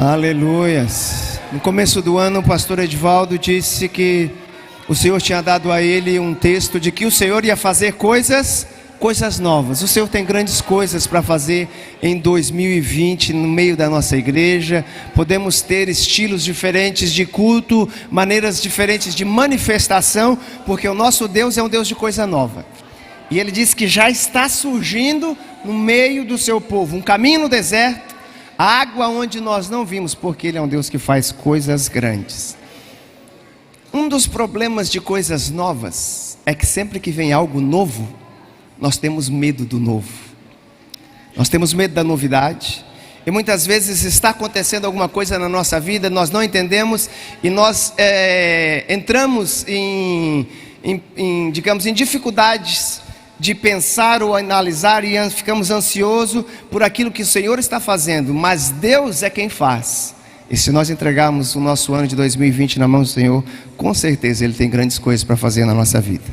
Aleluias. No começo do ano, o pastor Edivaldo disse que o Senhor tinha dado a ele um texto de que o Senhor ia fazer coisas novas. O Senhor tem grandes coisas para fazer em 2020 no meio da nossa igreja. Podemos ter estilos diferentes de culto, maneiras diferentes de manifestação, porque o nosso Deus é um Deus de coisa nova. E Ele disse que já está surgindo no meio do seu povo um caminho no deserto, água onde nós não vimos, porque Ele é um Deus que faz coisas grandes. Um dos problemas de coisas novas é que sempre que vem algo novo, nós temos medo do novo. Nós temos medo da novidade. E muitas vezes está acontecendo alguma coisa na nossa vida, nós não entendemos e nós entramos digamos, em dificuldades de pensar ou analisar e ficamos ansiosos por aquilo que o Senhor está fazendo, mas Deus é quem faz. E se nós entregarmos o nosso ano de 2020 na mão do Senhor, com certeza Ele tem grandes coisas para fazer na nossa vida.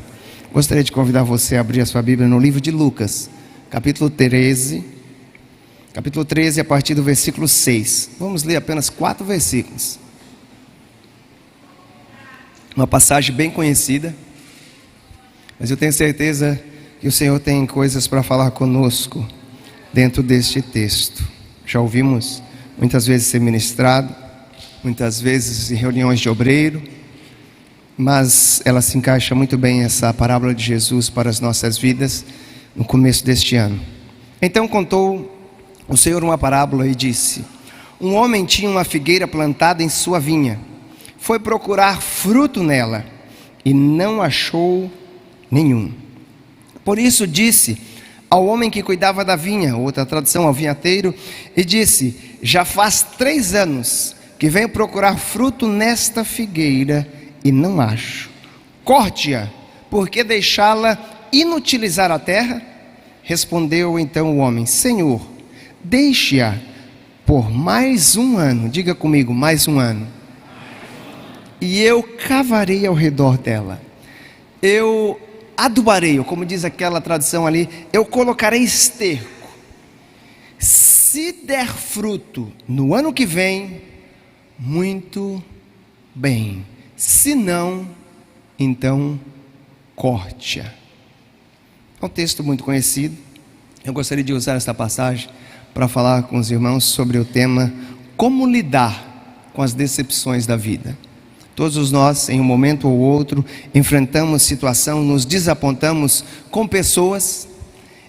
Gostaria de convidar você a abrir a sua Bíblia no livro de Lucas, capítulo 13, a partir do versículo 6. Vamos ler apenas 4 versículos. Uma passagem bem conhecida, mas eu tenho certeza que o Senhor tem coisas para falar conosco dentro deste texto. Já ouvimos muitas vezes ser ministrado, muitas vezes em reuniões de obreiro, mas ela se encaixa muito bem, essa parábola de Jesus, para as nossas vidas no começo deste ano. Então contou o Senhor uma parábola e disse: um homem tinha uma figueira plantada em sua vinha, foi procurar fruto nela e não achou nenhum. Por isso disse ao homem que cuidava da vinha, outra tradução, ao vinhateiro, e disse: já faz 3 anos que venho procurar fruto nesta figueira e não acho. Corte-a, porque deixá-la inutilizar a terra? Respondeu então o homem: Senhor, deixe-a por mais 1 ano. Diga comigo, mais 1 ano. E eu cavarei ao redor dela. Eu adubarei, ou como diz aquela tradução ali, eu colocarei esterco. Se der fruto no ano que vem, muito bem. Se não, então corte-a. É um texto muito conhecido. Eu gostaria de usar esta passagem para falar com os irmãos sobre o tema como lidar com as decepções da vida. Todos nós, em um momento ou outro, enfrentamos situação, nos desapontamos com pessoas,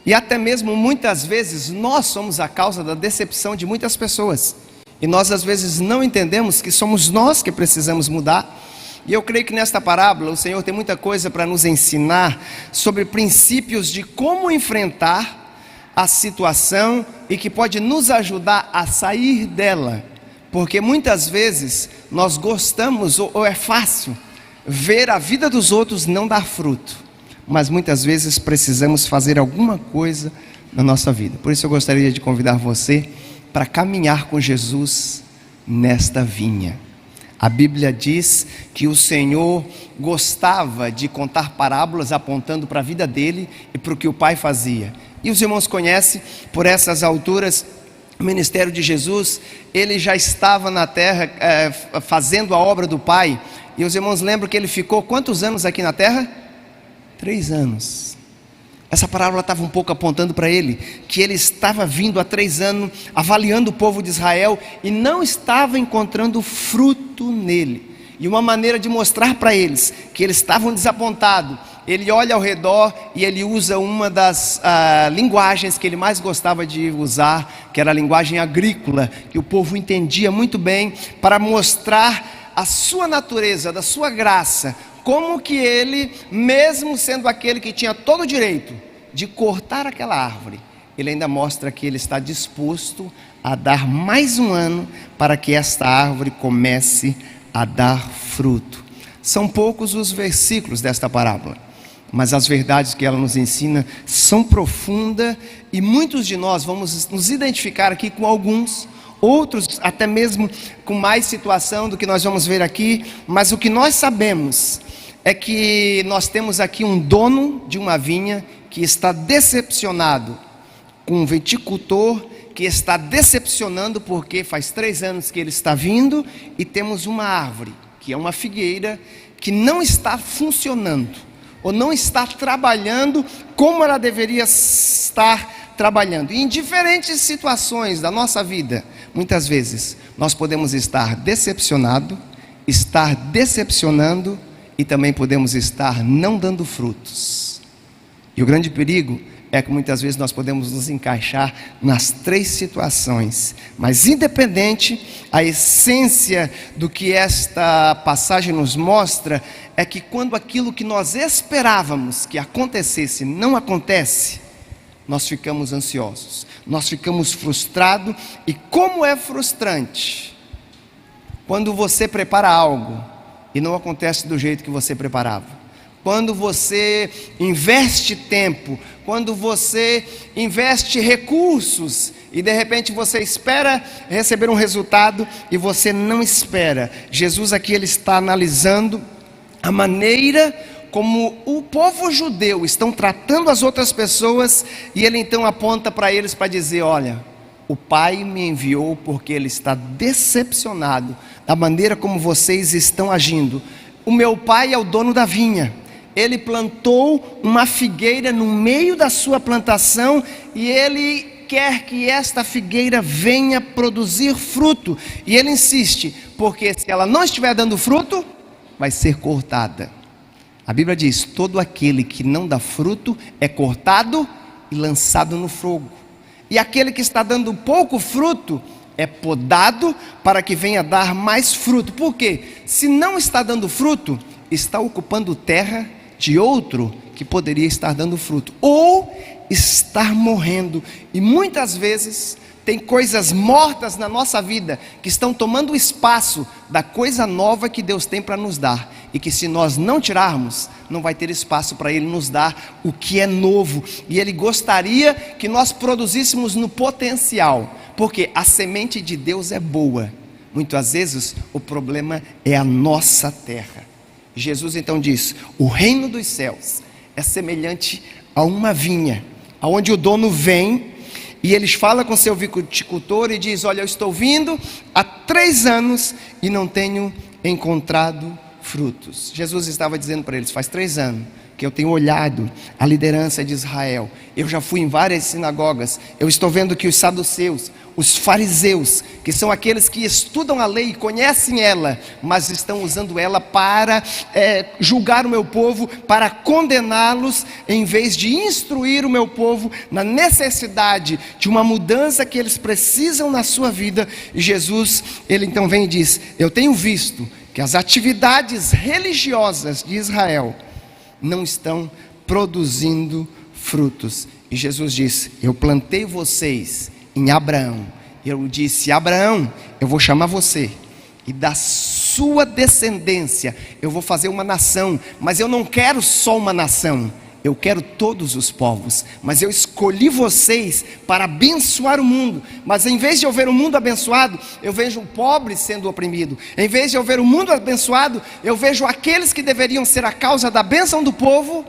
e até mesmo muitas vezes nós somos a causa da decepção de muitas pessoas, e nós às vezes não entendemos que somos nós que precisamos mudar. E eu creio que nesta parábola o Senhor tem muita coisa para nos ensinar sobre princípios de como enfrentar a situação e que pode nos ajudar a sair dela. Porque muitas vezes nós gostamos, ou é fácil, ver a vida dos outros não dar fruto. Mas muitas vezes precisamos fazer alguma coisa na nossa vida. Por isso eu gostaria de convidar você para caminhar com Jesus nesta vinha. A Bíblia diz que o Senhor gostava de contar parábolas apontando para a vida dele e para o que o Pai fazia. E os irmãos conhecem, por essas alturas, o ministério de Jesus. Ele já estava na terra fazendo a obra do Pai. E os irmãos lembram que ele ficou quantos anos aqui na terra? 3 anos. Essa parábola estava um pouco apontando para ele, que ele estava vindo há 3 anos, avaliando o povo de Israel, e não estava encontrando fruto nele. E uma maneira de mostrar para eles que eles estavam desapontados, ele olha ao redor e ele usa uma das linguagens que ele mais gostava de usar, que era a linguagem agrícola, que o povo entendia muito bem, para mostrar a sua natureza, da sua graça, como que ele, mesmo sendo aquele que tinha todo o direito de cortar aquela árvore, ele ainda mostra que ele está disposto a dar mais 1 ano para que esta árvore comece a dar fruto. São poucos os versículos desta parábola, mas as verdades que ela nos ensina são profundas, e muitos de nós vamos nos identificar aqui com alguns, outros até mesmo com mais situação do que nós vamos ver aqui. Mas o que nós sabemos é que nós temos aqui um dono de uma vinha que está decepcionado com um viticultor que está decepcionando, porque faz 3 anos que ele está vindo, e temos uma árvore, que é uma figueira, que não está funcionando, ou não está trabalhando como ela deveria estar trabalhando. E em diferentes situações da nossa vida, muitas vezes, nós podemos estar decepcionado, estar decepcionando, e também podemos estar não dando frutos. E o grande perigo é que muitas vezes nós podemos nos encaixar nas 3 situações. Mas independente, a essência do que esta passagem nos mostra é que quando aquilo que nós esperávamos que acontecesse não acontece, nós ficamos ansiosos, nós ficamos frustrados. E como é frustrante quando você prepara algo e não acontece do jeito que você preparava. Quando você investe tempo, quando você investe recursos, e de repente você espera receber um resultado e você não espera. Jesus aqui ele está analisando a maneira como o povo judeu estão tratando as outras pessoas, e ele então aponta para eles para dizer: olha, o Pai me enviou porque Ele está decepcionado da maneira como vocês estão agindo. O meu Pai é o dono da vinha. Ele plantou uma figueira no meio da sua plantação, e Ele quer que esta figueira venha produzir fruto. E Ele insiste, porque se ela não estiver dando fruto, vai ser cortada. A Bíblia diz: todo aquele que não dá fruto é cortado e lançado no fogo. E aquele que está dando pouco fruto é podado para que venha dar mais fruto. Por quê? Se não está dando fruto, está ocupando terra de outro que poderia estar dando fruto, ou estar morrendo. E muitas vezes tem coisas mortas na nossa vida que estão tomando o espaço da coisa nova que Deus tem para nos dar, e que se nós não tirarmos, não vai ter espaço para Ele nos dar o que é novo. E Ele gostaria que nós produzíssemos no potencial, porque a semente de Deus é boa. Muitas vezes o problema é a nossa terra. Jesus então diz: o reino dos céus é semelhante a uma vinha, onde o dono vem e eles falam com seu viticultor e diz: olha, eu estou vindo há 3 anos e não tenho encontrado frutos. Jesus estava dizendo para eles: faz 3 anos que eu tenho olhado a liderança de Israel, eu já fui em várias sinagogas, eu estou vendo que os saduceus, os fariseus, que são aqueles que estudam a lei e conhecem ela, mas estão usando ela para julgar o meu povo, para condená-los, em vez de instruir o meu povo na necessidade de uma mudança que eles precisam na sua vida. E Jesus, ele então vem e diz: eu tenho visto que as atividades religiosas de Israel não estão produzindo frutos. E Jesus disse: eu plantei vocês em Abraão. Eu disse: Abraão, eu vou chamar você, e da sua descendência eu vou fazer uma nação. Mas eu não quero só uma nação, eu quero todos os povos. Mas eu escolhi vocês para abençoar o mundo. Mas em vez de eu ver o mundo abençoado, eu vejo o pobre sendo oprimido. Em vez de eu ver o mundo abençoado, eu vejo aqueles que deveriam ser a causa da bênção do povo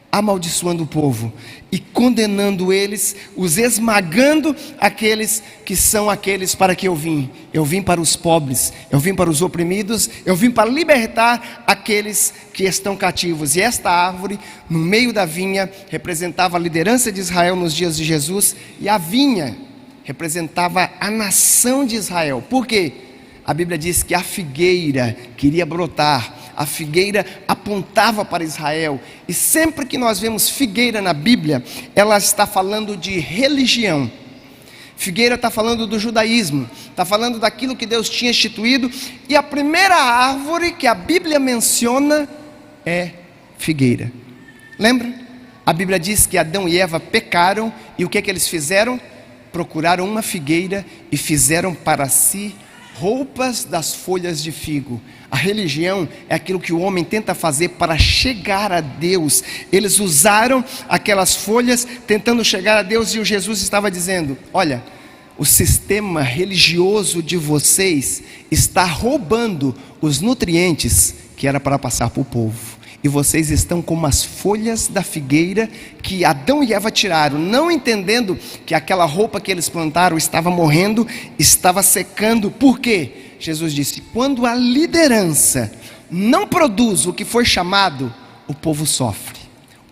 amaldiçoando o povo e condenando eles, os esmagando, aqueles que são aqueles para que eu vim. Eu vim para os pobres, eu vim para os oprimidos, eu vim para libertar aqueles que estão cativos. E esta árvore no meio da vinha representava a liderança de Israel nos dias de Jesus, e a vinha representava a nação de Israel. Por quê? A Bíblia diz que a figueira queria brotar, a figueira apontava para Israel. E sempre que nós vemos figueira na Bíblia, ela está falando de religião. Figueira está falando do judaísmo, está falando daquilo que Deus tinha instituído. E a primeira árvore que a Bíblia menciona é figueira. Lembra? A Bíblia diz que Adão e Eva pecaram, e o que é que eles fizeram? Procuraram uma figueira e fizeram para si roupas das folhas de figo. A religião é aquilo que o homem tenta fazer para chegar a Deus. Eles usaram aquelas folhas tentando chegar a Deus, e o Jesus estava dizendo: olha, o sistema religioso de vocês está roubando os nutrientes que era para passar para o povo. e vocês estão como as folhas da figueira que Adão e Eva tiraram, não entendendo que aquela roupa que eles plantaram estava morrendo, estava secando. Por quê? Jesus disse: quando a liderança não produz o que foi chamado, o povo sofre,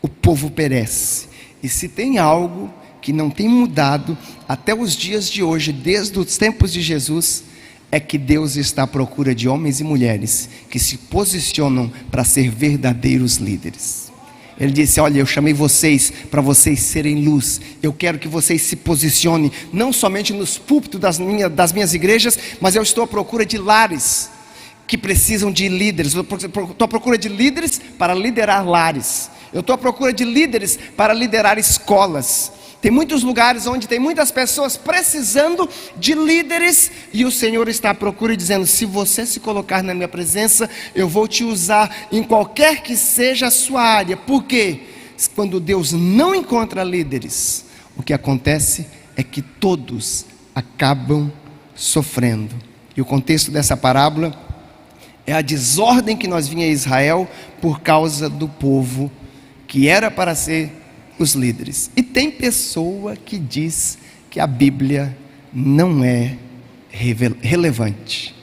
o povo perece. E se tem algo que não tem mudado até os dias de hoje, desde os tempos de Jesus, é que Deus está à procura de homens e mulheres que se posicionam para ser verdadeiros líderes. Ele disse: olha, eu chamei vocês para vocês serem luz. Eu quero que vocês se posicionem, não somente nos púlpitos das minhas igrejas, mas eu estou à procura de lares que precisam de líderes. Eu estou à procura de líderes para liderar lares. Eu estou à procura de líderes para liderar escolas. Tem muitos lugares onde tem muitas pessoas precisando de líderes, e o Senhor está à procura dizendo: se você se colocar na minha presença, eu vou te usar em qualquer que seja a sua área. Por quê? Quando Deus não encontra líderes, o que acontece é que todos acabam sofrendo. E o contexto dessa parábola é a desordem que nós vinha em Israel por causa do povo que era para ser os líderes. E tem pessoa que diz que a Bíblia não é relevante.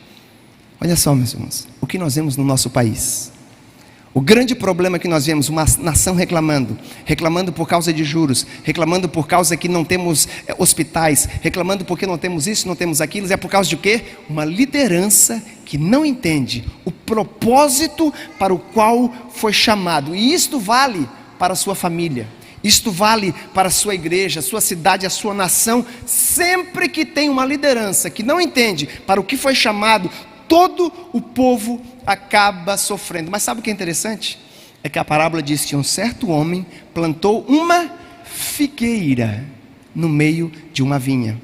Olha só, meus irmãos, o que nós vemos no nosso país. O grande problema que nós vemos, uma nação reclamando por causa de juros, reclamando por causa que não temos hospitais, reclamando porque não temos isso, não temos aquilo, é por causa de quê? Uma liderança que não entende o propósito para o qual foi chamado. E isto vale para a sua família, isto vale para a sua igreja, a sua cidade, a sua nação. Sempre que tem uma liderança que não entende para o que foi chamado, todo o povo acaba sofrendo. Mas sabe o que é interessante? É que a parábola diz que um certo homem plantou uma figueira no meio de uma vinha.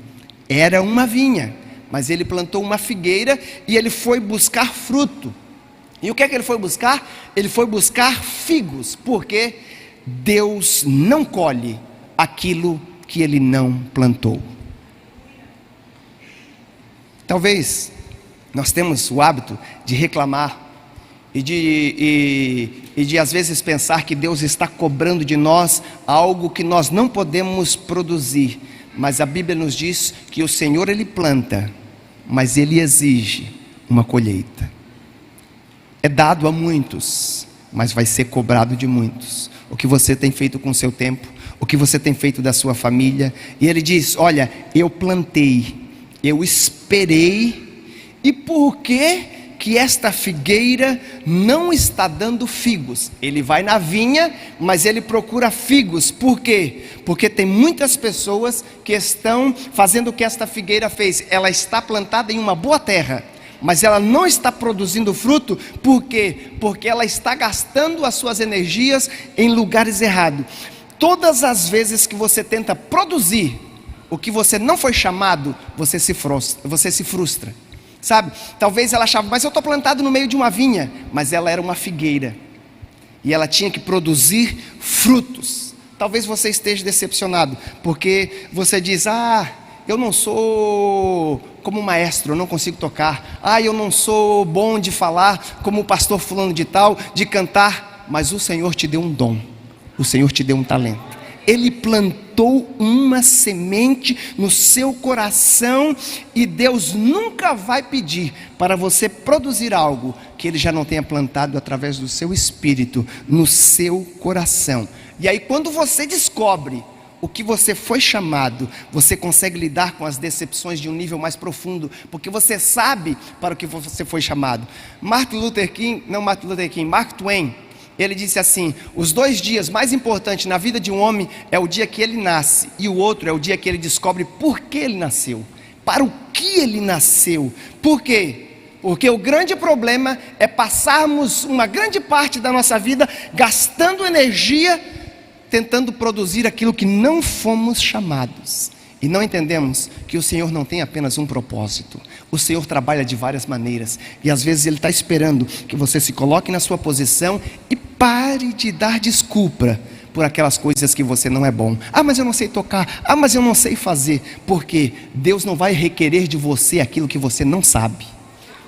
Era uma vinha, mas ele plantou uma figueira e ele foi buscar fruto. E o que é que ele foi buscar? Ele foi buscar figos, porque Deus não colhe aquilo que Ele não plantou. Talvez nós temos o hábito de reclamar e de às vezes pensar que Deus está cobrando de nós algo que nós não podemos produzir. Mas a Bíblia nos diz que o Senhor Ele planta, mas Ele exige uma colheita. É dado a muitos, mas vai ser cobrado de muitos. O que você tem feito com o seu tempo, o que você tem feito da sua família. E ele diz: olha, eu plantei, eu esperei, e por que esta figueira não está dando figos? Ele vai na vinha, mas ele procura figos. Por quê? Porque tem muitas pessoas que estão fazendo o que esta figueira fez. Ela está plantada em uma boa terra, mas ela não está produzindo fruto. Por quê? Porque ela está gastando as suas energias em lugares errados. Todas as vezes que você tenta produzir o que você não foi chamado, você se frustra. Sabe? Talvez ela achava: mas eu estou plantado no meio de uma vinha. Mas ela era uma figueira, e ela tinha que produzir frutos. Talvez você esteja decepcionado, porque você diz: eu não sou como maestro, eu não consigo tocar. Eu não sou bom de falar como o pastor fulano de tal, de cantar. Mas o Senhor te deu um dom, o Senhor te deu um talento. Ele plantou uma semente no seu coração, e Deus nunca vai pedir para você produzir algo que Ele já não tenha plantado através do seu espírito, no seu coração. E aí, quando você descobre o que você foi chamado, você consegue lidar com as decepções de um nível mais profundo, porque você sabe para o que você foi chamado. Mark Twain, ele disse assim: os 2 dias mais importantes na vida de um homem é o dia que ele nasce, e o outro é o dia que ele descobre por que ele nasceu, para o que ele nasceu. Por quê? Porque o grande problema é passarmos uma grande parte da nossa vida gastando energia tentando produzir aquilo que não fomos chamados, e não entendemos que o Senhor não tem apenas um propósito. O Senhor trabalha de várias maneiras, e às vezes Ele está esperando que você se coloque na sua posição e pare de dar desculpa por aquelas coisas que você não é bom. Mas eu não sei tocar, mas eu não sei fazer. Porque Deus não vai requerer de você aquilo que você não sabe,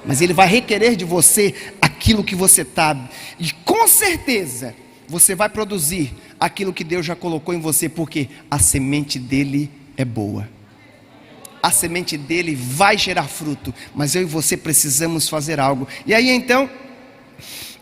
mas Ele vai requerer de você aquilo aquilo que você está, e com certeza você vai produzir aquilo que Deus já colocou em você, porque a semente dele é boa. A semente dele vai gerar fruto, mas eu e você precisamos fazer algo. E aí então,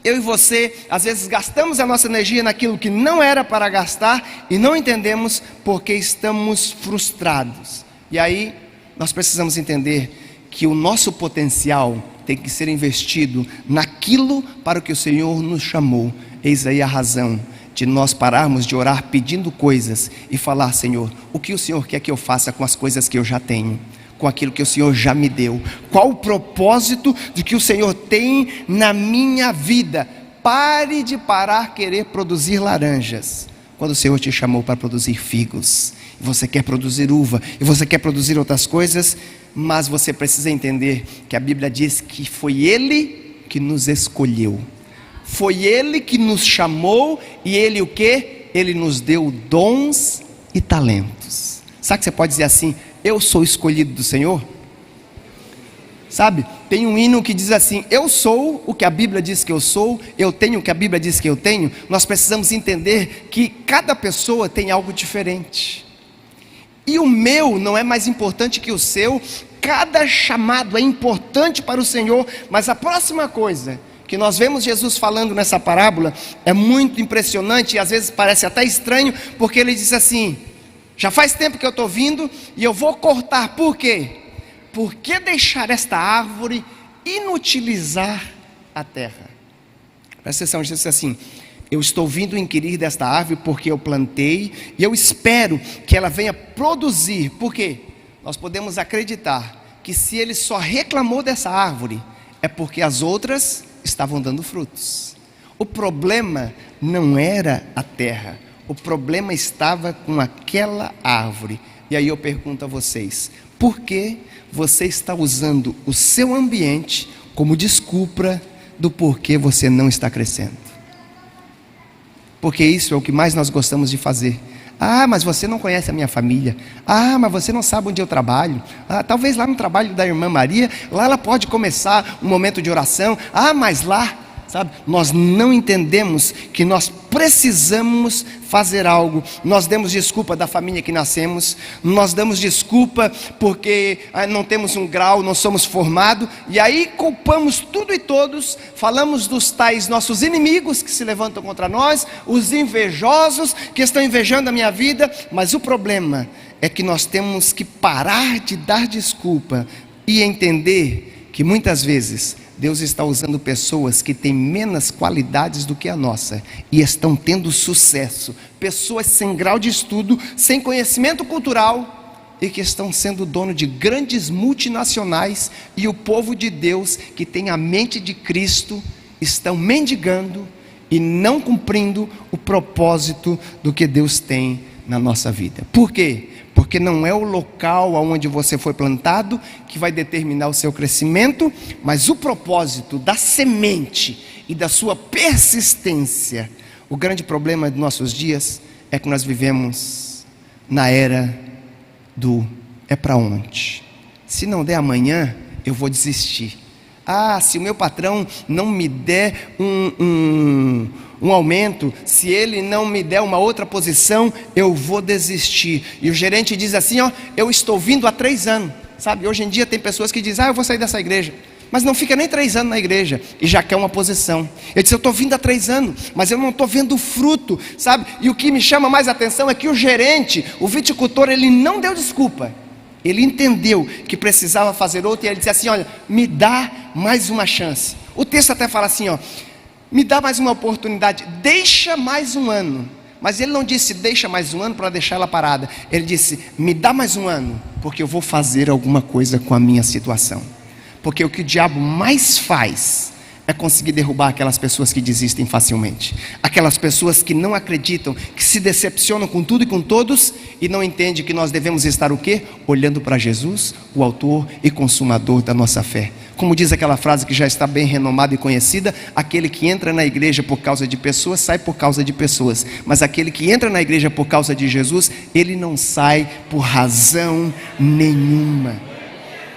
eu e você, às vezes gastamos a nossa energia naquilo que não era para gastar, e não entendemos porque estamos frustrados. E aí, nós precisamos entender que o nosso potencial tem que ser investido naquilo para o que o Senhor nos chamou. Eis aí a razão de nós pararmos de orar pedindo coisas e falar: Senhor, o que o Senhor quer que eu faça com as coisas que eu já tenho, com aquilo que o Senhor já me deu? Qual o propósito de que o Senhor tem na minha vida? Pare de querer produzir laranjas, quando o Senhor te chamou para produzir figos. Você quer produzir uva, e você quer produzir outras coisas, mas você precisa entender que a Bíblia diz que foi Ele que nos escolheu. Foi Ele que nos chamou, e Ele o quê? Ele nos deu dons e talentos. Sabe que você pode dizer assim: eu sou escolhido do Senhor? Sabe, tem um hino que diz assim: eu sou o que a Bíblia diz que eu sou, eu tenho o que a Bíblia diz que eu tenho. Nós precisamos entender que cada pessoa tem algo diferente, e o meu não é mais importante que o seu. Cada chamado é importante para o Senhor, mas a próxima coisa que nós vemos Jesus falando nessa parábola é muito impressionante, e às vezes parece até estranho, porque ele diz assim: já faz tempo que eu estou vindo, e eu vou cortar. Por quê? Por que deixar esta árvore inutilizar a terra? Presta atenção, Jesus diz assim: eu estou vindo inquirir desta árvore porque eu plantei, e eu espero que ela venha produzir. Por quê? Nós podemos acreditar que se ele só reclamou dessa árvore, é porque as outras estavam dando frutos. O problema não era a terra, o problema estava com aquela árvore. E aí eu pergunto a vocês: por que você está usando o seu ambiente como desculpa do porquê você não está crescendo? Porque isso é o que mais nós gostamos de fazer. Ah, mas você não conhece a minha família. Ah, mas você não sabe onde eu trabalho. Ah, talvez lá no trabalho da irmã Maria, lá ela pode começar um momento de oração. Ah, mas lá, sabe, nós não entendemos que nós precisamos fazer algo. Nós damos desculpa da família que nascemos, nós damos desculpa porque não temos um grau, não somos formados, e aí culpamos tudo e todos. Falamos dos tais nossos inimigos que se levantam contra nós, os invejosos que estão invejando a minha vida. Mas o problema é que nós temos que parar de dar desculpa e entender que muitas vezes Deus está usando pessoas que têm menos qualidades do que a nossa, e estão tendo sucesso. Pessoas sem grau de estudo, sem conhecimento cultural, e que estão sendo dono de grandes multinacionais. E o povo de Deus, que tem a mente de Cristo, estão mendigando e não cumprindo o propósito do que Deus tem na nossa vida. Por quê? Porque não é o local onde você foi plantado que vai determinar o seu crescimento, mas o propósito da semente e da sua persistência. O grande problema de nossos dias é que nós vivemos na era do é para onde? Se não der amanhã, eu vou desistir. Ah, se o meu patrão não me der um aumento, se ele não me der uma outra posição, eu vou desistir. E o gerente diz assim: ó, eu estou vindo há 3 anos. Sabe, hoje em dia tem pessoas que dizem: ah, eu vou sair dessa igreja, mas não fica nem 3 anos na igreja e já quer uma posição. Eu disse: eu estou vindo há 3 anos, mas eu não estou vendo fruto, sabe? E o que me chama mais atenção é que o gerente, o viticultor, ele não deu desculpa. Ele entendeu que precisava fazer outra, e ele disse assim: olha, me dá mais uma chance. O texto até fala assim, ó, me dá mais uma oportunidade, deixa mais um ano. Mas ele não disse deixa mais um ano para deixar ela parada. Ele disse: me dá mais um ano, porque eu vou fazer alguma coisa com a minha situação. Porque o que o diabo mais faz é conseguir derrubar aquelas pessoas que desistem facilmente, aquelas pessoas que não acreditam, que se decepcionam com tudo e com todos, e não entendem que nós devemos estar o quê? Olhando para Jesus, o autor e consumador da nossa fé. Como diz aquela frase que já está bem renomada e conhecida: aquele que entra na igreja por causa de pessoas, sai por causa de pessoas, mas aquele que entra na igreja por causa de Jesus, ele não sai por razão nenhuma.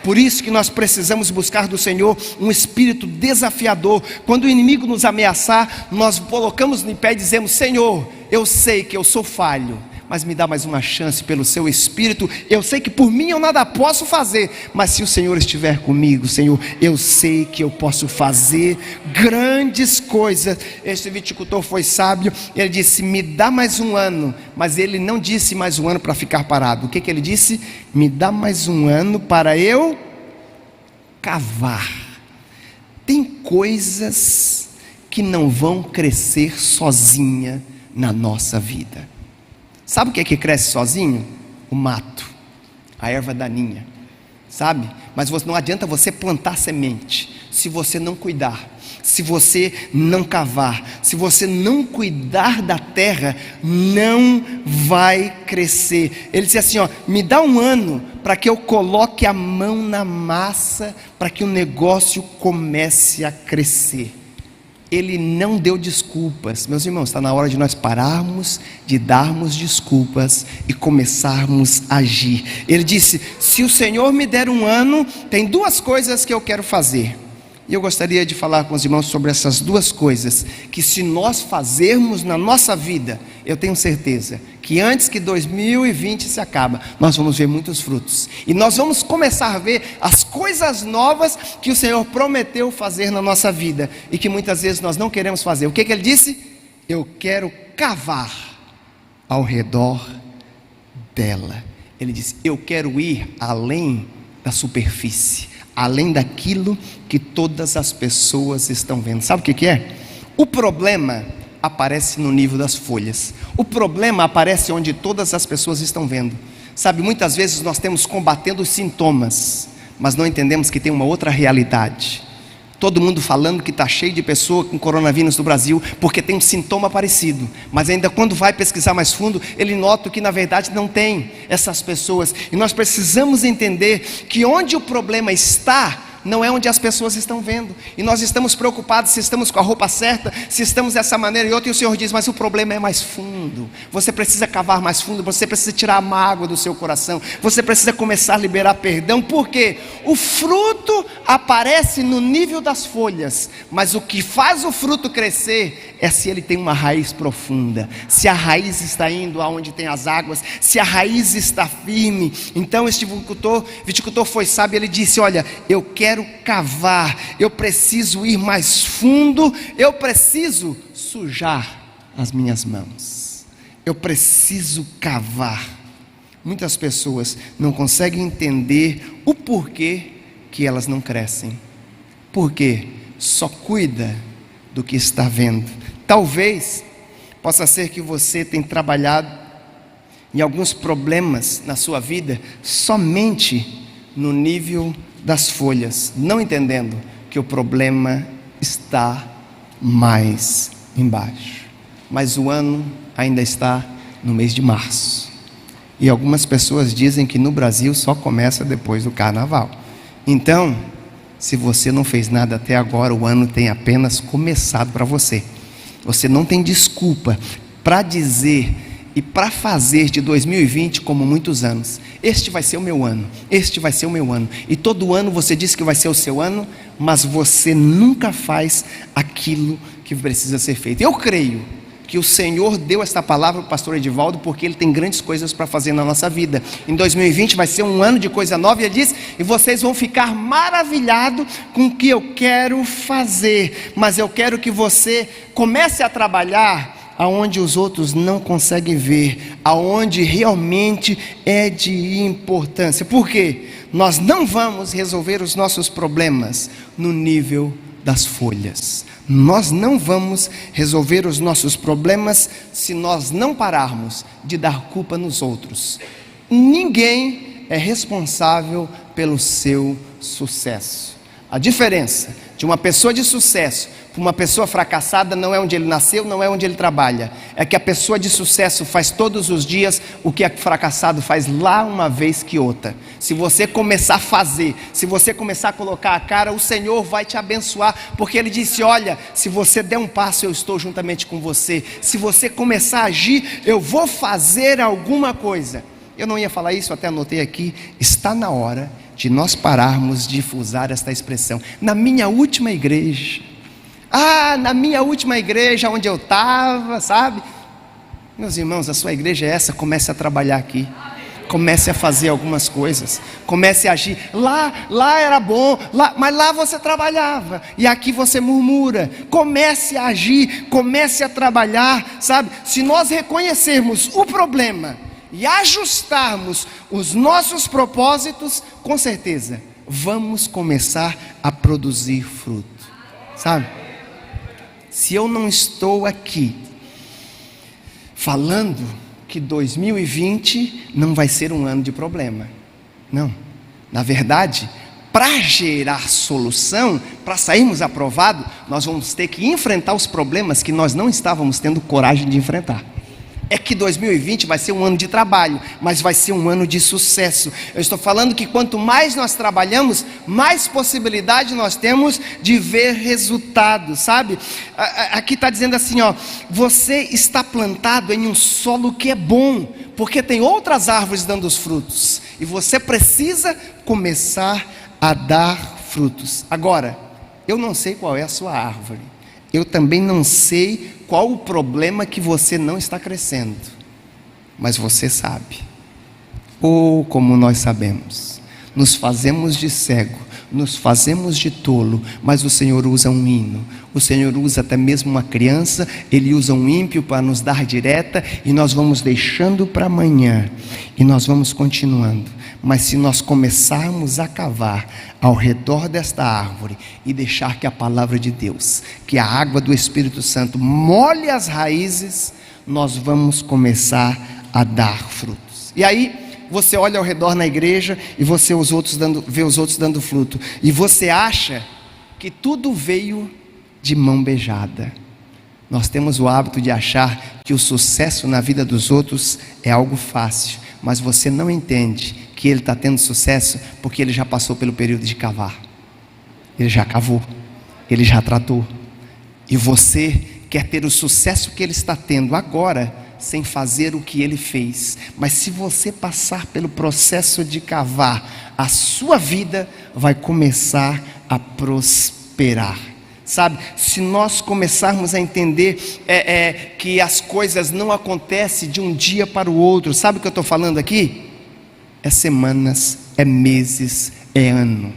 Por isso que nós precisamos buscar do Senhor um espírito desafiador. Quando o inimigo nos ameaçar, nós colocamos no pé e dizemos: Senhor, eu sei que eu sou falho, mas me dá mais uma chance pelo seu Espírito. Eu sei que por mim eu nada posso fazer, mas se o Senhor estiver comigo, Senhor, eu sei que eu posso fazer grandes coisas. Este viticultor foi sábio, ele disse: me dá mais um ano. Mas ele não disse mais um ano para ficar parado. O que ele disse? Me dá mais um ano para eu cavar. Tem coisas que não vão crescer sozinha na nossa vida. Sabe o que cresce sozinho? O mato, a erva daninha, sabe? Mas não adianta você plantar semente se você não cuidar, se você não cavar, se você não cuidar da terra, não vai crescer. Ele disse assim: me dá um ano para que eu coloque a mão na massa, para que o negócio comece a crescer. Ele não deu desculpas. Meus irmãos, está na hora de nós pararmos de darmos desculpas e começarmos a agir. Ele disse: se o Senhor me der um ano, tem duas coisas que eu quero fazer. E eu gostaria de falar com os irmãos sobre essas duas coisas, que se nós fazermos na nossa vida, eu tenho certeza que antes que 2020 se acabe, nós vamos ver muitos frutos. E nós vamos começar a ver as coisas novas que o Senhor prometeu fazer na nossa vida, e que muitas vezes nós não queremos fazer. O que ele disse? Eu quero cavar ao redor dela. Ele disse: eu quero ir além da superfície, além daquilo que todas as pessoas estão vendo. Sabe o que é? O problema aparece no nível das folhas. O problema aparece onde todas as pessoas estão vendo. Sabe, muitas vezes nós temos combatendo os sintomas, mas não entendemos que tem uma outra realidade. Todo mundo falando que está cheio de pessoa com coronavírus no Brasil, porque tem um sintoma parecido. Mas ainda quando vai pesquisar mais fundo, ele nota que na verdade não tem essas pessoas. E nós precisamos entender que onde o problema está, não é onde as pessoas estão vendo. E nós estamos preocupados se estamos com a roupa certa, se estamos dessa maneira e outra. E o Senhor diz: mas o problema é mais fundo. Você precisa cavar mais fundo. Você precisa tirar a mágoa do seu coração. Você precisa começar a liberar perdão. Por quê? O fruto aparece no nível das folhas, mas o que faz o fruto crescer é se ele tem uma raiz profunda, se a raiz está indo aonde tem as águas, se a raiz está firme. Então este viticultor foi sábio. Ele disse: olha, eu quero cavar, eu preciso ir mais fundo, eu preciso sujar as minhas mãos, eu preciso cavar. Muitas pessoas não conseguem entender o porquê que elas não crescem, porque só cuida do que está vendo. Talvez possa ser que você tenha trabalhado em alguns problemas na sua vida somente no nível das folhas, não entendendo que o problema está mais embaixo. Mas o ano ainda está no mês de março, e algumas pessoas dizem que no Brasil só começa depois do carnaval. Então, se você não fez nada até agora, o ano tem apenas começado para você. Você não tem desculpa para dizer e para fazer de 2020 como muitos anos. Este vai ser o meu ano, este vai ser o meu ano. E todo ano você diz que vai ser o seu ano, mas você nunca faz aquilo que precisa ser feito. Eu creio que o Senhor deu esta palavra para o pastor Edivaldo, porque ele tem grandes coisas para fazer na nossa vida. Em 2020 vai ser um ano de coisa nova, e ele diz: e vocês vão ficar maravilhados com o que eu quero fazer, mas eu quero que você comece a trabalhar aonde os outros não conseguem ver, aonde realmente é de importância. Por quê? Nós não vamos resolver os nossos problemas no nível das folhas. Nós não vamos resolver os nossos problemas se nós não pararmos de dar culpa nos outros. Ninguém é responsável pelo seu sucesso. A diferença de uma pessoa de sucesso para uma pessoa fracassada não é onde ele nasceu, não é onde ele trabalha. É que a pessoa de sucesso faz todos os dias o que a fracassado faz lá uma vez que outra. Se você começar a fazer, se você começar a colocar a cara, o Senhor vai te abençoar, porque Ele disse: olha, se você der um passo, eu estou juntamente com você. Se você começar a agir, eu vou fazer alguma coisa. Eu não ia falar isso, até anotei aqui. Está na hora de nós pararmos de usar esta expressão. Na minha última igreja, na minha última igreja onde eu estava, sabe? Meus irmãos, a sua igreja é essa, comece a trabalhar aqui. Comece a fazer algumas coisas, comece a agir. Lá era bom, mas lá você trabalhava, e aqui você murmura. Comece a agir, comece a trabalhar, sabe? Se nós reconhecermos o problema e ajustarmos os nossos propósitos, com certeza vamos começar a produzir fruto, sabe? Se eu não estou aqui falando que 2020 não vai ser um ano de problema, não. Na verdade, para gerar solução, para sairmos aprovados, nós vamos ter que enfrentar os problemas que nós não estávamos tendo coragem de enfrentar. É que 2020 vai ser um ano de trabalho, mas vai ser um ano de sucesso. Eu estou falando que quanto mais nós trabalhamos, mais possibilidade nós temos de ver resultados, sabe? Aqui está dizendo assim, você está plantado em um solo que é bom, porque tem outras árvores dando os frutos, e você precisa começar a dar frutos. Agora, eu não sei qual é a sua árvore, eu também não sei qual o problema que você não está crescendo, mas você sabe. Como nós sabemos, nos fazemos de cego, nos fazemos de tolo, mas o Senhor usa um hino, o Senhor usa até mesmo uma criança, Ele usa um ímpio para nos dar direta, e nós vamos deixando para amanhã, e nós vamos continuando. Mas se nós começarmos a cavar ao redor desta árvore e deixar que a palavra de Deus, que a água do Espírito Santo molhe as raízes, nós vamos começar a dar frutos. E aí você olha ao redor na igreja e você vê os outros dando fruto, e você acha que tudo veio de mão beijada. Nós temos o hábito de achar que o sucesso na vida dos outros é algo fácil, mas você não entende que ele está tendo sucesso porque ele já passou pelo período de cavar. Ele já cavou, ele já tratou, e você quer ter o sucesso que ele está tendo agora, sem fazer o que ele fez. Mas se você passar pelo processo de cavar, a sua vida vai começar a prosperar. Sabe, se nós começarmos a entender que as coisas não acontecem de um dia para o outro, sabe o que eu estou falando aqui? É semanas, é meses, é ano.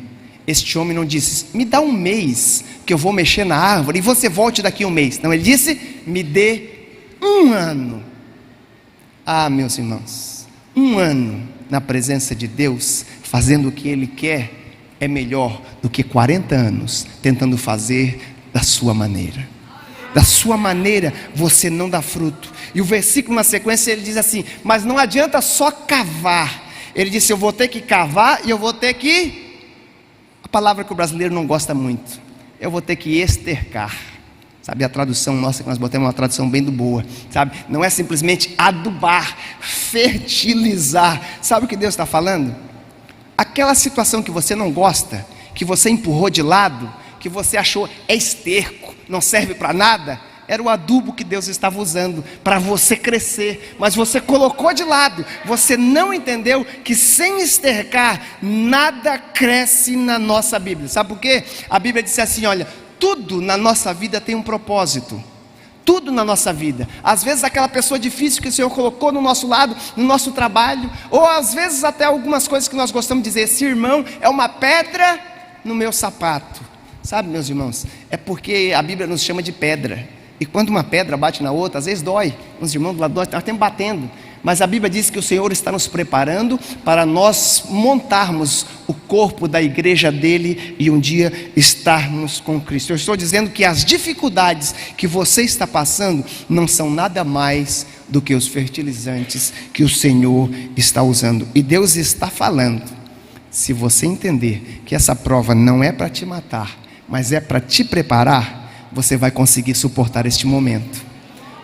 Este homem não disse, me dá um mês que eu vou mexer na árvore e você volte daqui um mês. Não, ele disse, me dê um ano. Meus irmãos, um ano na presença de Deus, fazendo o que Ele quer, é melhor do que 40 anos tentando fazer da sua maneira. Da sua maneira você não dá fruto. E o versículo na sequência ele diz assim, mas não adianta só cavar. Ele disse, eu vou ter que cavar e eu vou ter que, a palavra que o brasileiro não gosta muito, eu vou ter que estercar. Sabe, a tradução nossa que nós botamos é uma tradução bem do boa, sabe? Não é simplesmente adubar, fertilizar. Sabe o que Deus está falando? Aquela situação que você não gosta, que você empurrou de lado, que você achou é esterco, não serve para nada, era o adubo que Deus estava usando para você crescer, mas você colocou de lado. Você não entendeu que sem estercar nada cresce na nossa Bíblia. Sabe por quê? A Bíblia disse assim, olha, tudo na nossa vida tem um propósito. Tudo na nossa vida. Às vezes aquela pessoa difícil que o Senhor colocou no nosso lado, no nosso trabalho, ou às vezes até algumas coisas que nós gostamos de dizer, esse irmão é uma pedra no meu sapato. Sabe, meus irmãos, é porque a Bíblia nos chama de pedra, e quando uma pedra bate na outra, às vezes dói. Os irmãos do lado nós estamos batendo, mas a Bíblia diz que o Senhor está nos preparando para nós montarmos o corpo da igreja dele e um dia estarmos com Cristo. Eu estou dizendo que as dificuldades que você está passando não são nada mais do que os fertilizantes que o Senhor está usando, e Deus está falando, se você entender que essa prova não é para te matar, mas é para te preparar, você vai conseguir suportar este momento.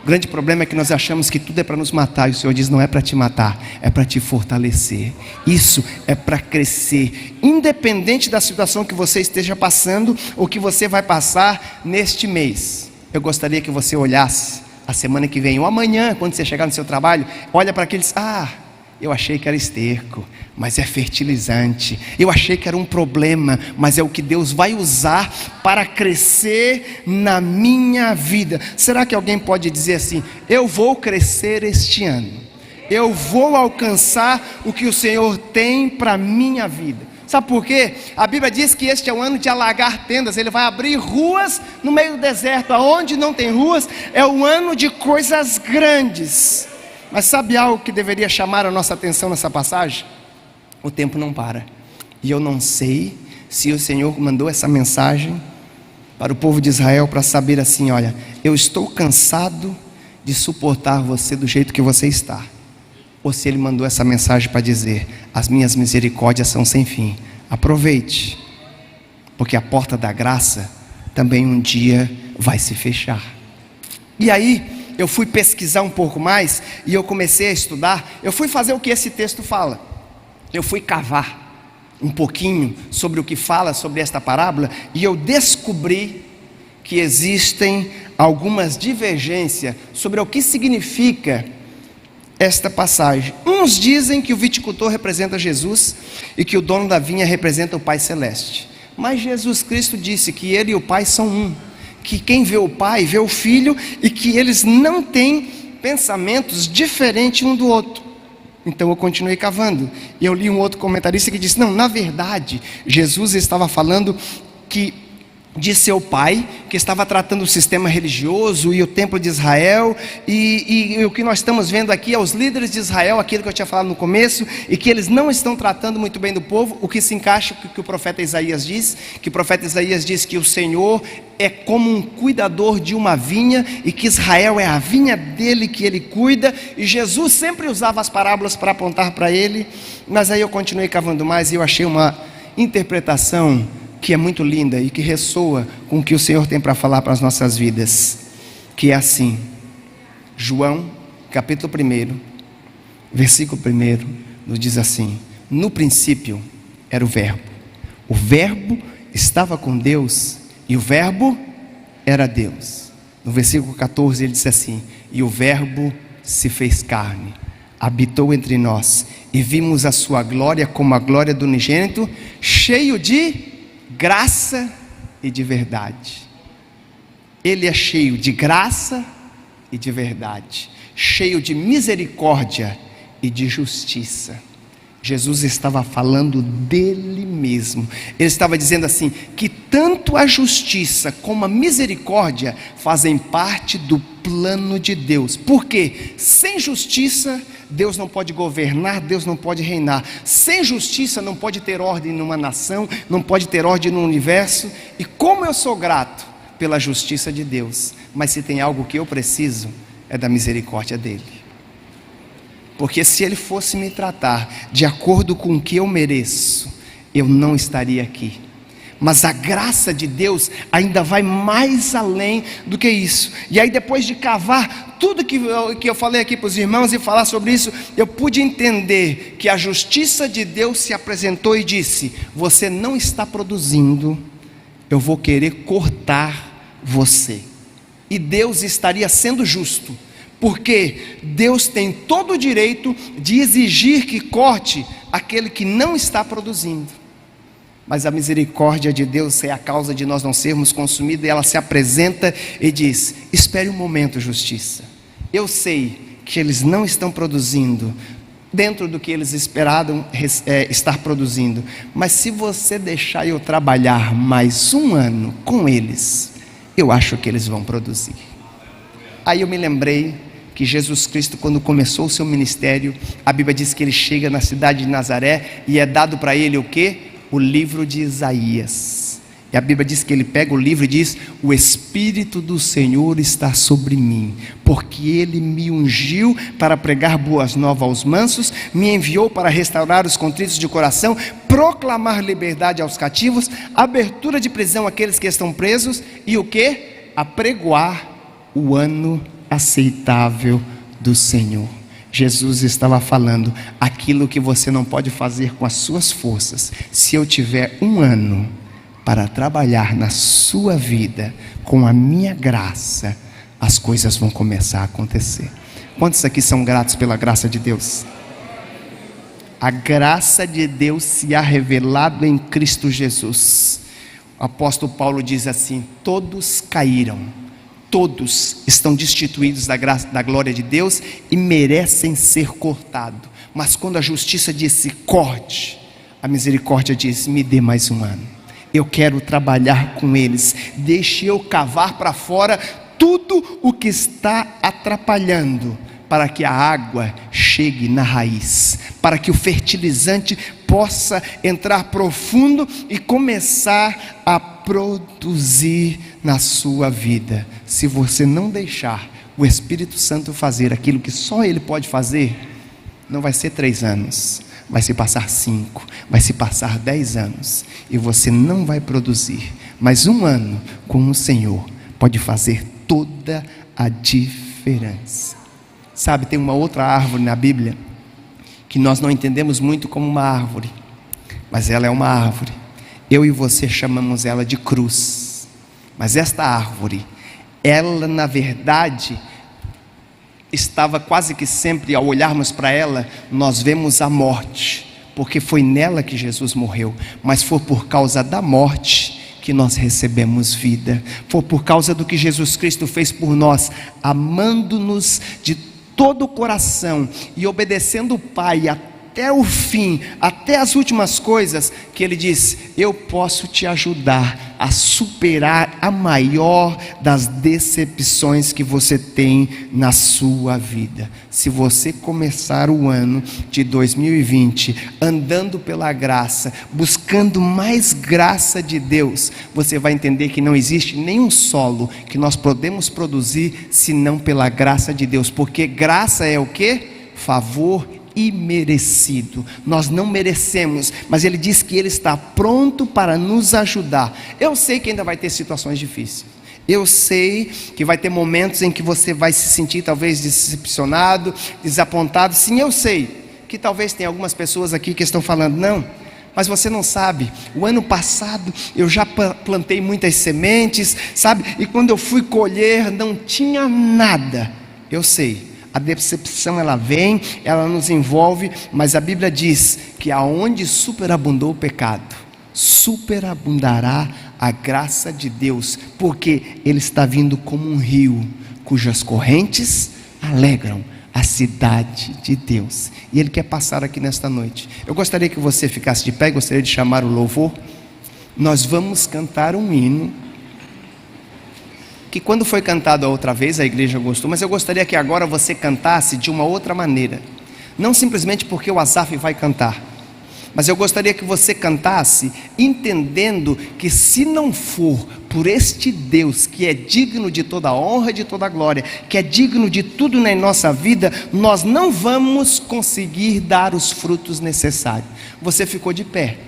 O grande problema é que nós achamos que tudo é para nos matar, e o Senhor diz, não é para te matar, é para te fortalecer. Isso é para crescer, independente da situação que você esteja passando, ou que você vai passar neste mês. Eu gostaria que você olhasse a semana que vem, ou amanhã, quando você chegar no seu trabalho, olha para aqueles, Eu achei que era esterco, mas é fertilizante. Eu achei que era um problema, mas é o que Deus vai usar para crescer na minha vida. Será que alguém pode dizer assim: eu vou crescer este ano, eu vou alcançar o que o Senhor tem para a minha vida? Sabe por quê? A Bíblia diz que este é o ano de alagar tendas. Ele vai abrir ruas no meio do deserto. Aonde não tem ruas, é o ano de coisas grandes. Mas sabe algo que deveria chamar a nossa atenção nessa passagem? O tempo não para. E eu não sei se o Senhor mandou essa mensagem para o povo de Israel para saber assim: olha, eu estou cansado de suportar você do jeito que você está. Ou se Ele mandou essa mensagem para dizer: as minhas misericórdias são sem fim, aproveite, porque a porta da graça também um dia vai se fechar. E aí eu fui pesquisar um pouco mais, e eu comecei a estudar. Eu fui fazer o que esse texto fala. Eu fui cavar um pouquinho sobre o que fala sobre esta parábola, e eu descobri que existem algumas divergências sobre o que significa esta passagem. Uns dizem que o viticultor representa Jesus e que o dono da vinha representa o Pai Celeste. Mas Jesus Cristo disse que Ele e o Pai são um, que quem vê o Pai vê o Filho, e que eles não têm pensamentos diferentes um do outro. Então eu continuei cavando, e eu li um outro comentarista que disse: não, na verdade Jesus estava falando de seu pai, que estava tratando o sistema religioso e o templo de Israel, e o que nós estamos vendo aqui é os líderes de Israel, aquilo que eu tinha falado no começo, e que eles não estão tratando muito bem do povo, o que se encaixa com o que o profeta Isaías diz, que o profeta Isaías diz que o Senhor é como um cuidador de uma vinha, e que Israel é a vinha dele que ele cuida, e Jesus sempre usava as parábolas para apontar para ele. Mas aí eu continuei cavando mais, e eu achei uma interpretação que é muito linda e que ressoa com o que o Senhor tem para falar para as nossas vidas, que é assim. João capítulo 1, versículo 1 nos diz assim: no princípio era o Verbo estava com Deus, e o Verbo era Deus. No versículo 14 ele diz assim: e o Verbo se fez carne, habitou entre nós, e vimos a sua glória como a glória do unigênito, cheio de graça e de verdade. Ele é cheio de graça e de verdade, cheio de misericórdia e de justiça. Jesus estava falando dele mesmo. Ele estava dizendo assim, que tanto a justiça como a misericórdia fazem parte do plano de Deus. Porque sem justiça Deus não pode governar, Deus não pode reinar. Sem justiça não pode ter ordem numa nação, não pode ter ordem no universo. E como eu sou grato pela justiça de Deus, mas se tem algo que eu preciso, é da misericórdia dele. Porque se ele fosse me tratar de acordo com o que eu mereço, eu não estaria aqui. Mas a graça de Deus ainda vai mais além do que isso. E aí, depois de cavar tudo que eu falei aqui para os irmãos e falar sobre isso, eu pude entender que a justiça de Deus se apresentou e disse: você não está produzindo, eu vou querer cortar você. E Deus estaria sendo justo, porque Deus tem todo o direito de exigir que corte aquele que não está produzindo. Mas a misericórdia de Deus é a causa de nós não sermos consumidos, e ela se apresenta e diz: espere um momento, justiça, eu sei que eles não estão produzindo dentro do que eles esperavam estar produzindo, mas se você deixar eu trabalhar mais um ano com eles, eu acho que eles vão produzir. Aí eu me lembrei que Jesus Cristo, quando começou o seu ministério, a Bíblia diz que ele chega na cidade de Nazaré e é dado para ele o quê? O livro de Isaías. E a Bíblia diz que ele pega o livro e diz: o Espírito do Senhor está sobre mim, porque ele me ungiu para pregar boas novas aos mansos, me enviou para restaurar os contritos de coração, proclamar liberdade aos cativos, abertura de prisão àqueles que estão presos, e o que? Apregoar o ano aceitável do Senhor. Jesus estava falando: aquilo que você não pode fazer com as suas forças, se eu tiver um ano para trabalhar na sua vida com a minha graça, as coisas vão começar a acontecer. Quantos aqui são gratos pela graça de Deus? a graça de Deus se há revelado em Cristo Jesus. O apóstolo Paulo diz assim: todos caíram, todos estão destituídos da graça, da glória de Deus e merecem ser cortados. Mas quando a justiça disse corte, a misericórdia diz: me dê mais um ano, eu quero trabalhar com eles, deixe eu cavar para fora tudo o que está atrapalhando, para que a água chegue na raiz, para que o fertilizante possa entrar profundo e começar a produzir na sua vida. Se você não deixar o Espírito Santo fazer aquilo que só Ele pode fazer, não vai ser 3 anos, vai se passar 5, vai se passar 10 anos, e você não vai produzir. Mas 1 ano com o Senhor pode fazer toda a diferença. Sabe, tem uma outra árvore na Bíblia que nós não entendemos muito como uma árvore, mas ela é uma árvore. Eu e você chamamos ela de cruz. Mas esta árvore, ela na verdade estava quase que sempre, ao olharmos para ela, nós vemos a morte, porque foi nela que Jesus morreu. Mas foi por causa da morte que nós recebemos vida. Foi por causa do que Jesus Cristo fez por nós, amando-nos de todo o coração e obedecendo o Pai até o fim, até as últimas coisas, que Ele diz: eu posso te ajudar a superar a maior das decepções que você tem na sua vida. Se você começar o ano de 2020 andando pela graça, buscando mais graça de Deus, você vai entender que não existe nenhum solo que nós podemos produzir senão pela graça de Deus, porque graça é o quê? Favor imerecido. Nós não merecemos, mas Ele diz que Ele está pronto para nos ajudar. Eu sei que ainda vai ter situações difíceis, eu sei que vai ter momentos em que você vai se sentir talvez decepcionado, desapontado. Sim, eu sei que talvez tenha algumas pessoas aqui que estão falando: não, mas você não sabe, o ano passado eu já plantei muitas sementes, sabe, e quando eu fui colher não tinha nada. Eu sei, a decepção ela vem, ela nos envolve, mas a Bíblia diz que aonde superabundou o pecado, superabundará a graça de Deus, porque Ele está vindo como um rio, cujas correntes alegram a cidade de Deus, e Ele quer passar aqui nesta noite. Eu gostaria que você ficasse de pé, gostaria de chamar o louvor. Nós vamos cantar um hino que quando foi cantado a outra vez a igreja gostou, mas eu gostaria que agora você cantasse de uma outra maneira, não simplesmente porque o Asaf vai cantar, mas eu gostaria que você cantasse entendendo que se não for por este Deus que é digno de toda honra e de toda glória, que é digno de tudo na nossa vida, nós não vamos conseguir dar os frutos necessários. Você ficou de pé,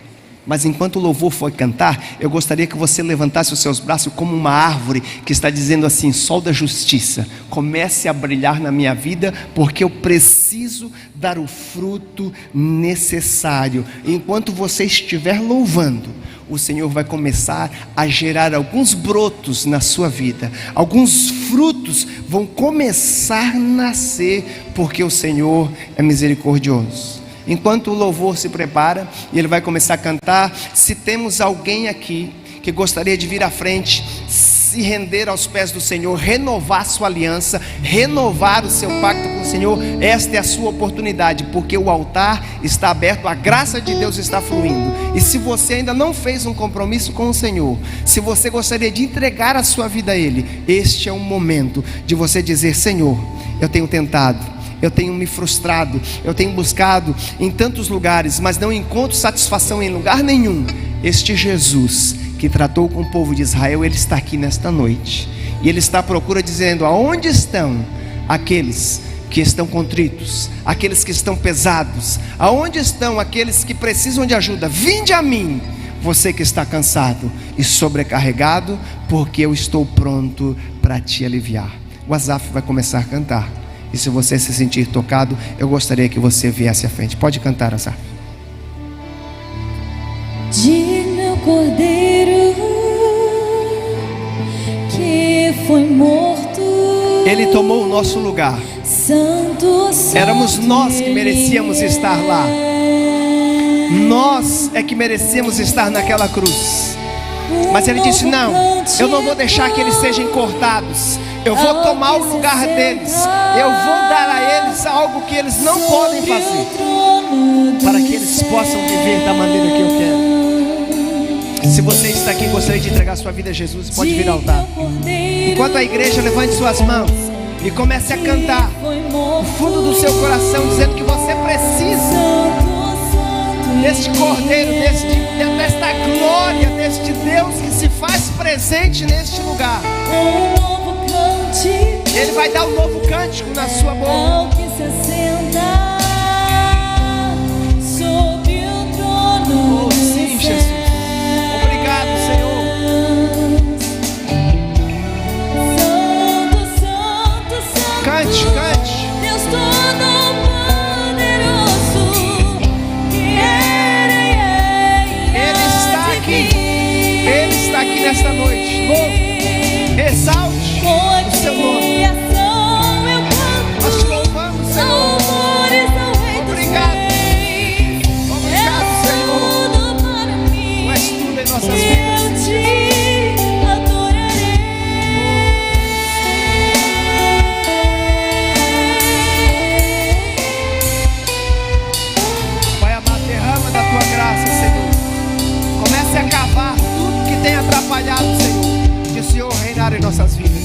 mas enquanto o louvor for cantar, eu gostaria que você levantasse os seus braços como uma árvore que está dizendo assim: sol da justiça, comece a brilhar na minha vida, porque eu preciso dar o fruto necessário. Enquanto você estiver louvando, o Senhor vai começar a gerar alguns brotos na sua vida, alguns frutos vão começar a nascer, porque o Senhor é misericordioso. Enquanto o louvor se prepara e ele vai começar a cantar, se temos alguém aqui que gostaria de vir à frente, se render aos pés do Senhor, renovar sua aliança, renovar o seu pacto com o Senhor, esta é a sua oportunidade, porque o altar está aberto, a graça de Deus está fluindo. E se você ainda não fez um compromisso com o Senhor, se você gostaria de entregar a sua vida a Ele, este é o momento de você dizer: Senhor, eu tenho tentado, eu tenho me frustrado, eu tenho buscado em tantos lugares, mas não encontro satisfação em lugar nenhum. Este Jesus que tratou com o povo de Israel, Ele está aqui nesta noite, e Ele está à procura, dizendo: aonde estão aqueles que estão contritos, aqueles que estão pesados, aonde estão aqueles que precisam de ajuda? Vinde a mim, você que está cansado e sobrecarregado, porque eu estou pronto para te aliviar. O Asaf vai começar a cantar, e se você se sentir tocado, eu gostaria que você viesse à frente. Pode cantar, Asaf. Digno Cordeiro que foi morto, Ele tomou o nosso lugar. Santo, Éramos nós que merecíamos estar lá, Nós é que merecemos estar naquela cruz. Mas ele disse: não, eu não vou deixar que eles sejam cortados. Eu vou tomar o lugar deles. Eu vou dar a eles algo que eles não podem fazer, para que eles possam viver da maneira que eu quero. Se você está aqui e gostaria de entregar sua vida a Jesus, pode vir ao altar. Enquanto a igreja, levante suas mãos e comece a cantar no fundo do seu coração, dizendo que você precisa deste Cordeiro, desta glória, deste Deus que se faz presente neste lugar. Ele vai dar um novo cântico na sua boca. Ao que se assenta sobre o trono. Oh, sim, Jesus. Obrigado, Senhor. Santo, santo, santo. Cante, cante. Deus Todo-Poderoso, que era e é. Ele está aqui. Ele está aqui nesta noite. Louve, exalte o seu nome. Nós te louvamos, Senhor. Obrigado. Obrigado, Senhor. Tu és tudo em nossas vidas. Eu te adorarei. Pai amado, derrama da tua graça, Senhor. Comece a cavar tudo que tem atrapalhado, Senhor. Que o Senhor reinar em nossas vidas.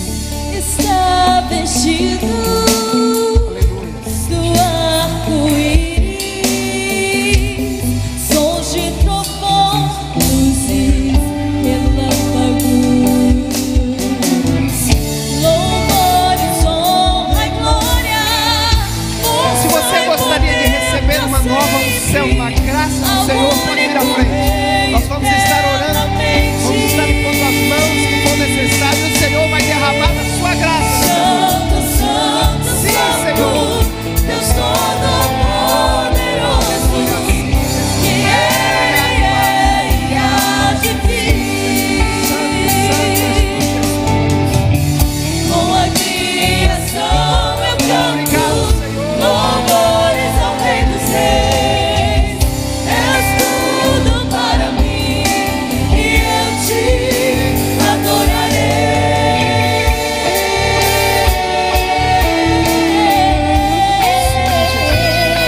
Está vestido do arco-íris, sons de trovão, luzes, relâmpagos, louvores, honra e glória. Se você gostaria de receber uma nova unção, uma graça do Senhor, pode vir à frente. Nós vamos estar orando, vamos estar impondo as mãos que for necessário. O Senhor vai derramar a sua graça. Santo, santo, Sim, santo, Senhor. Deus Todo-Poderoso, que era e há de vir. Com a criação eu canto louvores ao Rei dos Reis. És tudo para mim e eu te adorarei.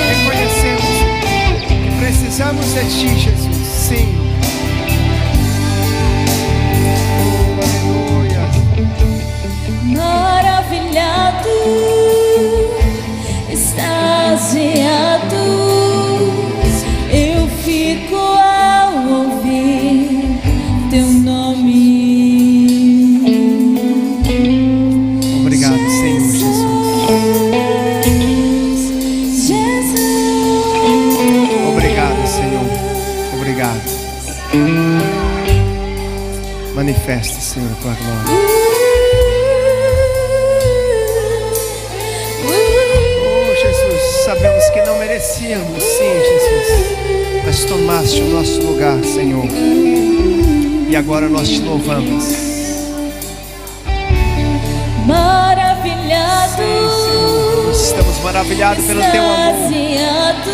Reconhecemos que precisamos de ti, Jesus. Sim. Oh, aleluia. Maravilhado, extasiado, eu fico ao ouvir teu nome. Obrigado, Senhor Jesus. Jesus. Obrigado, Senhor. Obrigado. Manifeste, Senhor, a tua glória. Oh, Jesus, sabemos que não merecíamos, sim, Jesus, mas tomaste o nosso lugar, Senhor, e agora nós te louvamos. Maravilhado, Sim, Senhor, estamos maravilhados pelo teu amor. extasiado,